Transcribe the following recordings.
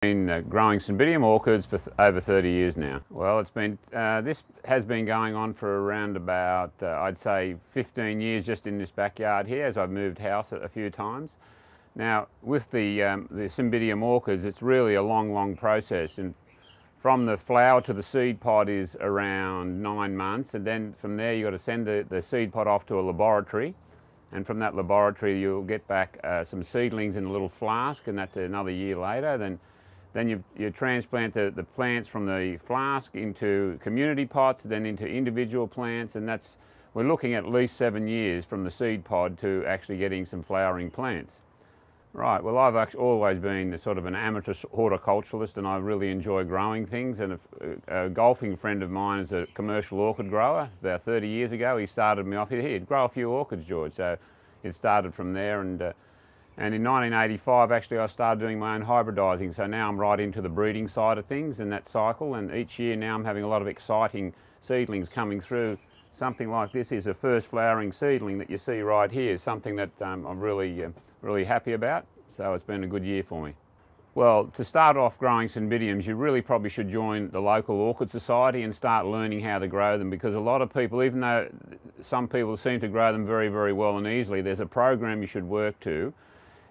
Been growing cymbidium orchids for over 30 years now. Well, it's been this has been going on for around about I'd say 15 years just in this backyard here, as I've moved house a few times. Now with the cymbidium orchids, it's really a long process, and from the flower to the seed pod is around 9 months, and then from there you've got to send the seed pod off to a laboratory, and from that laboratory you'll get back some seedlings in a little flask, and that's another year later. Then you transplant the plants from the flask into community pots, then into individual plants, and we're looking at least 7 years from the seed pod to actually getting some flowering plants. Right, well, I've actually always been sort of an amateur horticulturalist, and I really enjoy growing things, and a golfing friend of mine is a commercial orchid grower. About 30 years ago he started me off, he'd grow a few orchids, George, so it started from there. And in 1985, actually, I started doing my own hybridising, so now I'm right into the breeding side of things in that cycle, and each year now I'm having a lot of exciting seedlings coming through. Something like this is a first flowering seedling that you see right here, something that I'm really happy about, so it's been a good year for me. Well, to start off growing cymbidiums, you really probably should join the local orchid society and start learning how to grow them, because a lot of people, even though some people seem to grow them very well and easily, there's a program you should work to.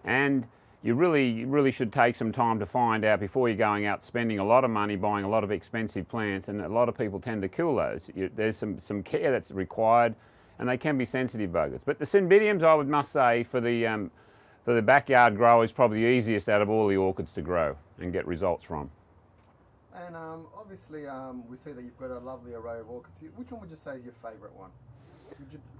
And you really should take some time to find out before you're going out spending a lot of money buying a lot of expensive plants, and a lot of people tend to kill those. There's some care that's required, and they can be sensitive buggers. But the cymbidiums, I must say, for the backyard grower is probably the easiest out of all the orchids to grow and get results from. And obviously we see that you've got a lovely array of orchids. Which one would you say is your favourite one?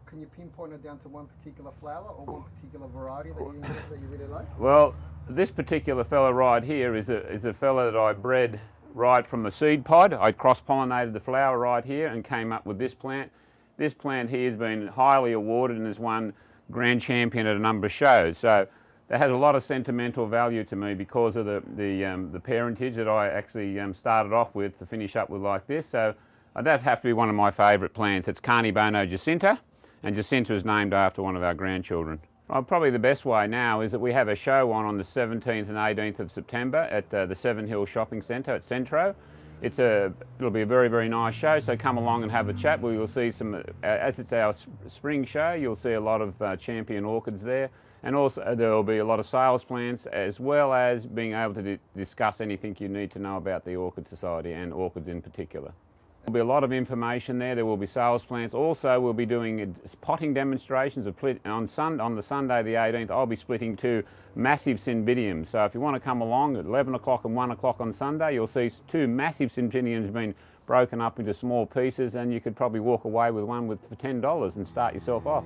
Can you pinpoint it down to one particular flower or one particular variety that you really like? Well, this particular fella right here is a fella that I bred right from the seed pod. I cross-pollinated the flower right here and came up with this plant. This plant here has been highly awarded and has won grand champion at a number of shows. So that has a lot of sentimental value to me because of the parentage that I actually started off with to finish up with like this. So that'd have to be one of my favourite plants. It's Carnibono Jacinta, and Jacinta is named after one of our grandchildren. Well, probably the best way now is that we have a show on the 17th and 18th of September at the Seven Hills Shopping Centre at Centro. It'll be a very nice show, so come along and have a chat. You'll see some, as it's our spring show, you'll see a lot of champion orchids there, and also there will be a lot of sales plants, as well as being able to discuss anything you need to know about the Orchid Society and orchids in particular. There'll be a lot of information there. There will be sales plants. Also, we'll be doing potting demonstrations on the Sunday the 18th. I'll be splitting 2 massive cymbidiums. So if you want to come along at 11 o'clock and 1 o'clock on Sunday, you'll see 2 massive cymbidiums being broken up into small pieces, and you could probably walk away with one for $10 and start yourself off.